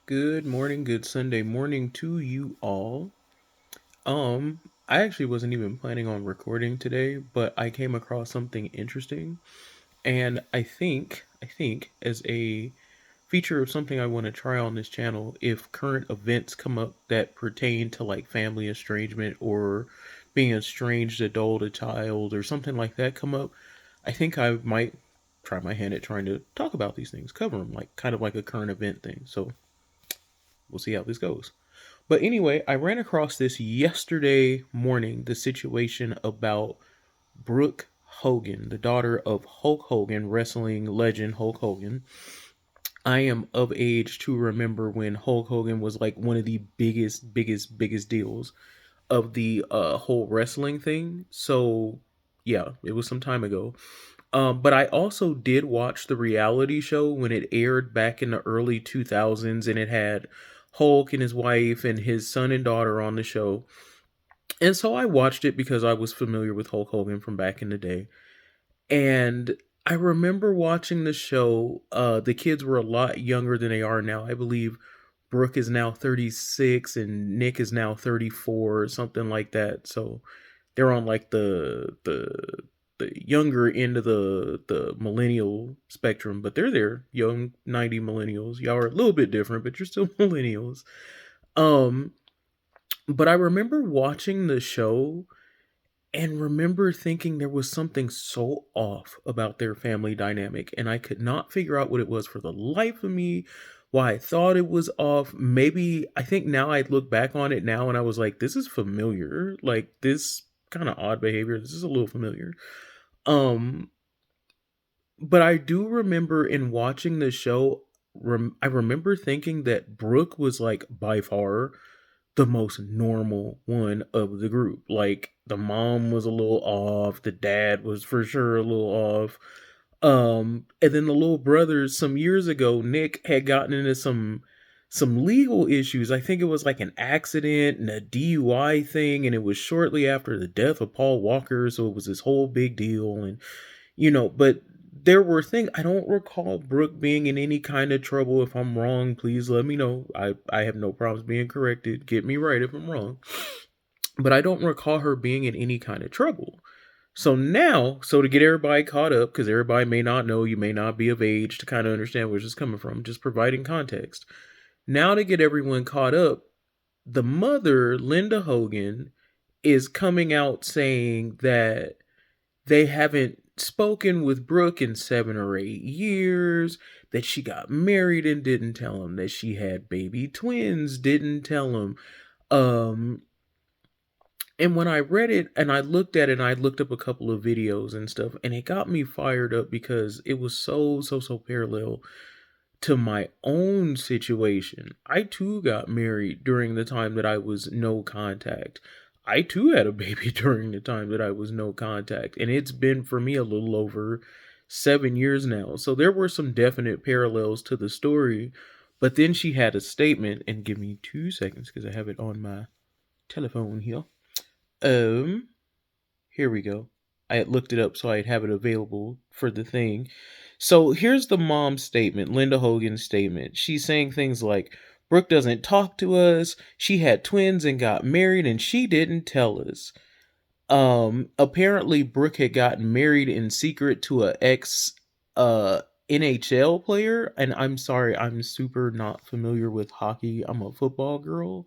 Good morning, good Sunday morning to you all. Um, I actually wasn't even planning on recording today, but I came across something interesting, and I think as a feature of something I want to try on this channel, if current events come up that pertain to like family estrangement or being an estranged adult, a child, or something like that come up, I think I might try my hand at trying to talk about these things, cover them like kind of like a current event thing. So we'll see how this goes. But anyway, I ran across this yesterday morning, the situation about Brooke Hogan, the daughter of Hulk Hogan, wrestling legend Hulk Hogan. I am of age to remember when Hulk Hogan was like one of the biggest deals of the whole wrestling thing. So yeah, it was some time ago. But I also did watch the reality show when it aired back in the early 2000s, and it had Hulk and his wife and his son and daughter on the show. And so I watched it because I was familiar with Hulk Hogan from back in the day. And I remember watching the show. The kids were a lot younger than they are now. I believe Brooke is now 36 and Nick is now 34 or something like that. So they're on like the younger end of the millennial spectrum, but they're there, young 90 millennials. Y'all are a little bit different, but you're still millennials. Um, but I remember watching the show and remember thinking there was something so off about their family dynamic, and I could not figure out what it was for the life of me. Why I thought it was off. Maybe I think now I look back on it now and I was like, this is familiar. Like this kind of odd behavior. This is a little familiar. Um, but I do remember in watching the show, I remember thinking that Brooke was like by far the most normal one of the group. Like the mom was a little off, the dad was for sure a little off. And then the little brothers some years ago, Nick had gotten into some legal issues. I think it was like an accident and a DUI thing, and it was shortly after the death of Paul Walker, so it was this whole big deal. And but there were things I don't recall Brooke being in any kind of trouble. If I'm wrong, please let me know. I have no problems being corrected. Get me right if I'm wrong. But I don't recall her being in any kind of trouble. So to get everybody caught up, because everybody may not know, you may not be of age to kind of understand where this is coming from, just providing context. Now to get everyone caught up, the mother, Linda Hogan, is coming out saying that they haven't spoken with Brooke in 7 or 8 years, that she got married and didn't tell him, that she had baby twins, didn't tell him. Um, and when I read it and I looked at it and I looked up a couple of videos and stuff, and it got me fired up because it was so parallel to my own situation. I too got married during the time that I was no contact. I too had a baby during the time that I was no contact. And it's been for me a little over 7 years now. So there were some definite parallels to the story. But then she had a statement, and give me 2 seconds because I have it on my telephone here. Um, Here we go. I had looked it up so I'd have it available for the thing. So here's the mom's statement, Linda Hogan's statement. She's saying things like, Brooke doesn't talk to us. She had twins and got married and she didn't tell us. Apparently Brooke had gotten married in secret to a ex NHL player. And I'm sorry, I'm super not familiar with hockey. I'm a football girl.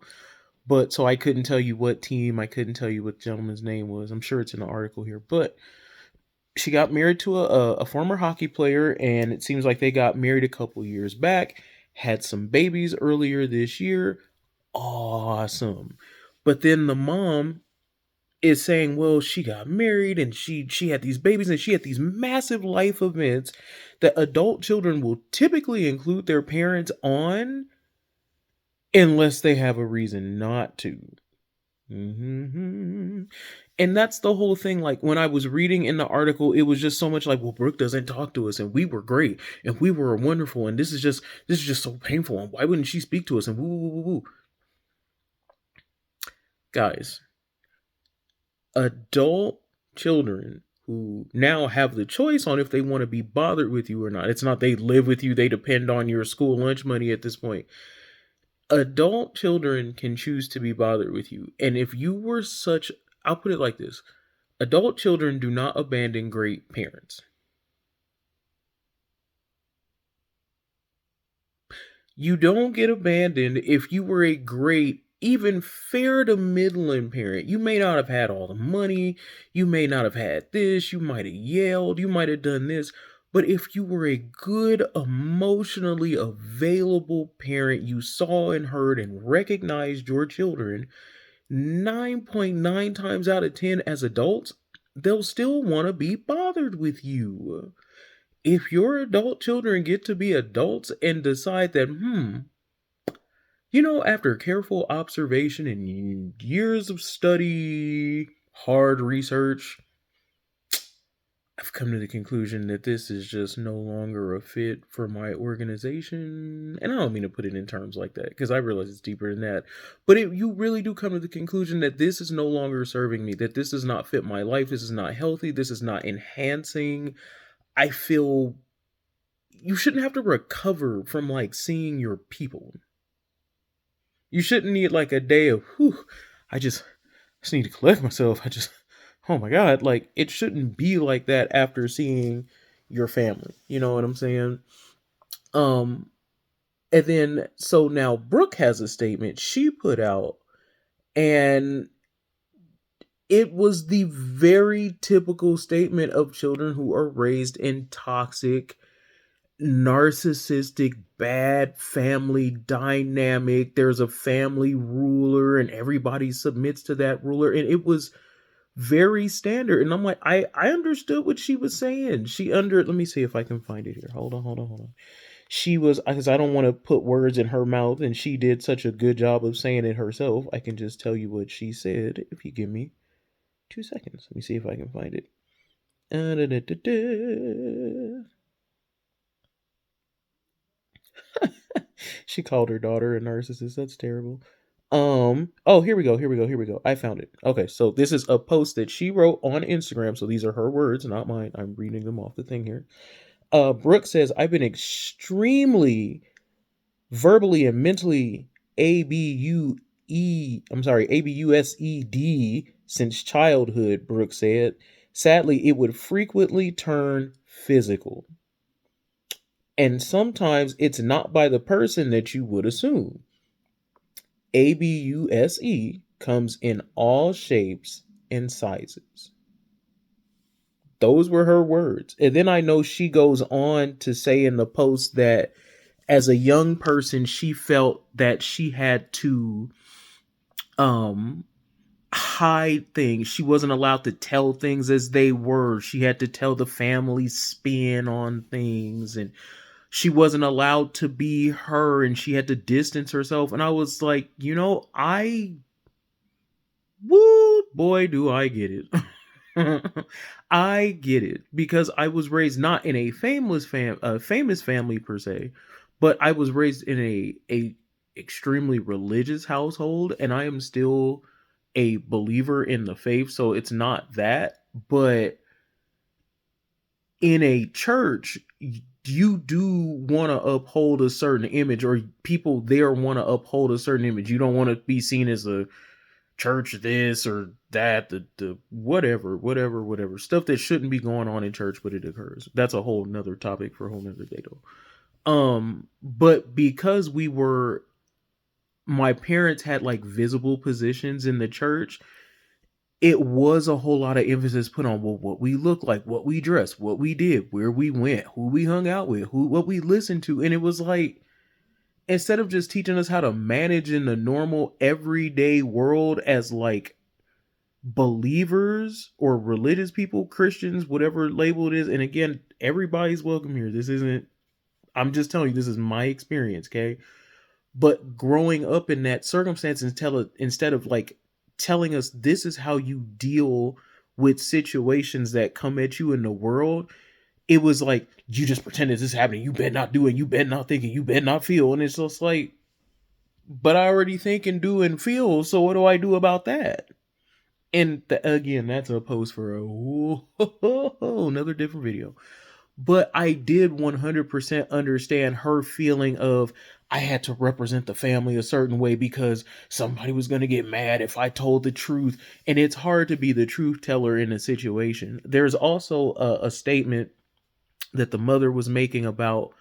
But so I couldn't tell you what team, I couldn't tell you what the gentleman's name was. I'm sure it's in the article here. But she got married to a former hockey player, and it seems like they got married a couple years back, had some babies earlier this year. Awesome. But then the mom is saying, well, she got married and she had these babies and she had these massive life events that adult children will typically include their parents on unless they have a reason not to. Mm-hmm. And that's the whole thing. Like when I was reading in the article, it was just so much like, well, Brooke doesn't talk to us, and we were great, and we were wonderful, and this is just so painful, and why wouldn't she speak to us? And woo woo woo woo. Guys, adult children who now have the choice on if they want to be bothered with you or not. It's not they live with you, they depend on your school lunch money at this point. Adult children can choose to be bothered with you. And if you were such, I'll put it like this: adult children do not abandon great parents. You don't get abandoned if you were a great, even fair to middling parent. You may not have had all the money, you may not have had this, you might have yelled, you might have done this, but if you were a good, emotionally available parent, you saw and heard and recognized your children, 9.9 times out of 10 as adults, they'll still want to be bothered with you. If your adult children get to be adults and decide that, after careful observation and years of study, hard research, I've come to the conclusion that this is just no longer a fit for my organization. And I don't mean to put it in terms like that because I realize it's deeper than that. But you really do come to the conclusion that this is no longer serving me, that this does not fit my life, this is not healthy, this is not enhancing. I feel you shouldn't have to recover from like seeing your people. You shouldn't need like a day of, whew, I just need to collect myself. Oh my God, like it shouldn't be like that after seeing your family. You know what I'm saying? Um, and then, so now Brooke has a statement she put out, and it was the very typical statement of children who are raised in toxic, narcissistic, bad family dynamic. There's a family ruler and everybody submits to that ruler. And it was very standard. And I'm like, I understood what she was saying. Let me see if I can find it here. Hold on. She was, because I don't want to put words in her mouth, and she did such a good job of saying it herself. I can just tell you what she said if you give me 2 seconds. Let me see if I can find it. She called her daughter a narcissist. That's terrible. Oh, here we go. I found it. Okay, so this is a post that she wrote on Instagram. So these are her words, not mine. I'm reading them off the thing here. Brooke says, I've been extremely verbally and mentally ABUSED since childhood, Brooke said. Sadly, it would frequently turn physical. And sometimes it's not by the person that you would assume. ABUSE comes in all shapes and sizes. Those were her words. And then I know she goes on to say in the post that as a young person, she felt that she had to um hide things. She wasn't allowed to tell things as they were. She had to tell the family spin on things, and she wasn't allowed to be her, and she had to distance herself. And I was like, woo, boy, do I get it. I get it because I was raised not in a famous family per se, but I was raised in a extremely religious household, and I am still a believer in the faith. So it's not that, but in a church, you do want to uphold a certain image, or people there want to uphold a certain image. You don't want to be seen as a church this or that, the whatever stuff that shouldn't be going on in church, but it occurs. That's a whole nother topic for a whole nother day though. But because my parents had like visible positions in the church, it was a whole lot of emphasis put on, well, what we look like, what we dress, what we did, where we went, who we hung out with, what we listened to. And it was like, instead of just teaching us how to manage in the normal everyday world as like believers or religious people, Christians, whatever label it is. And again, everybody's welcome here. This isn't, I'm just telling you, this is my experience, okay? But growing up in that circumstance, instead of like telling us this is how you deal with situations that come at you in the world, it was like, you just pretend this is happening. You better not do it. You better not think it. You better not feel. And it's just like, but I already think and do and feel. So what do I do about that? And again, that's a post for another different video. But I did 100% understand her feeling of, I had to represent the family a certain way because somebody was going to get mad if I told the truth. And it's hard to be the truth teller in a situation. There's also a statement that the mother was making about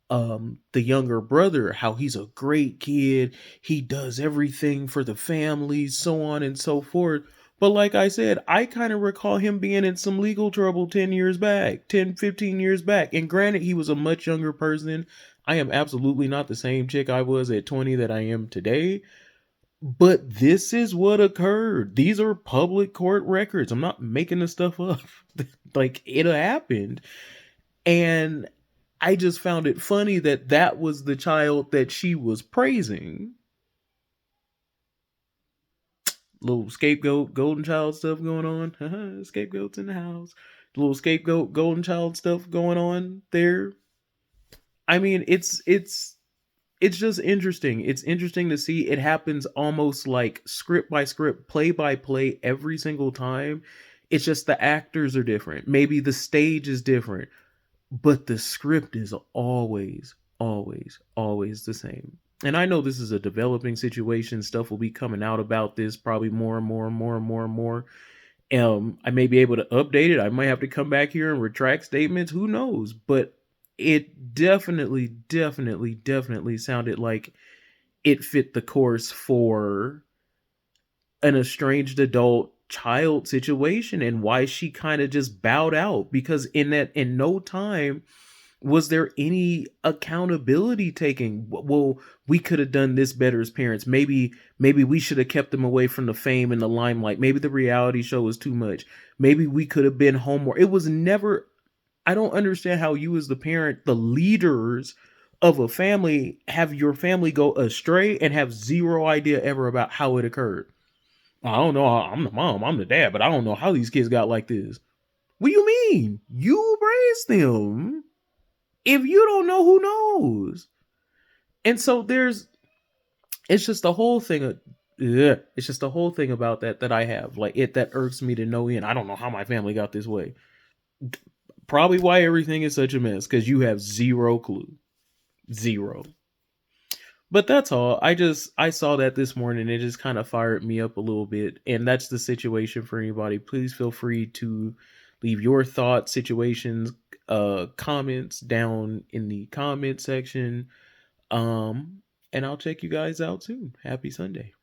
the younger brother, how he's a great kid, he does everything for the family, so on and so forth. But like I said, I kind of recall him being in some legal trouble 10 years back, 10, 15 years back. And granted, he was a much younger person. I am absolutely not the same chick I was at 20 that I am today. But this is what occurred. These are public court records. I'm not making this stuff up. Like, it happened. And I just found it funny that that was the child that she was praising. Little scapegoat, golden child stuff going on. Scapegoats in the house. Little scapegoat, golden child stuff going on there. I mean, it's just interesting. It's interesting to see it happens almost like script by script, play by play every single time. It's just the actors are different. Maybe the stage is different, but the script is always the same. And I know this is a developing situation. Stuff will be coming out about this probably more and more and more and more and more. I may be able to update it. I might have to come back here and retract statements. Who knows? But it definitely sounded like it fit the course for an estranged adult child situation, and why she kind of just bowed out, because in no time was there any accountability taken. Well, we could have done this better as parents. Maybe we should have kept them away from the fame and the limelight. Maybe the reality show was too much. Maybe we could have been home more. It was never. I don't understand how you, as the parent, the leaders of a family, have your family go astray and have zero idea ever about how it occurred. I don't know. I'm the mom, I'm the dad, but I don't know how these kids got like this. What do you mean? You raised them. If you don't know, who knows? And so it's just the whole thing. Yeah, it's just the whole thing about that I have. Like, it that irks me to no end. I don't know how my family got this way. Probably why everything is such a mess, because you have zero clue. Zero. But that's all. I saw that this morning. It just kind of fired me up a little bit, and that's the situation for anybody. Please feel free to leave your thoughts, situations, comments down in the comment section. And I'll check you guys out soon. Happy Sunday.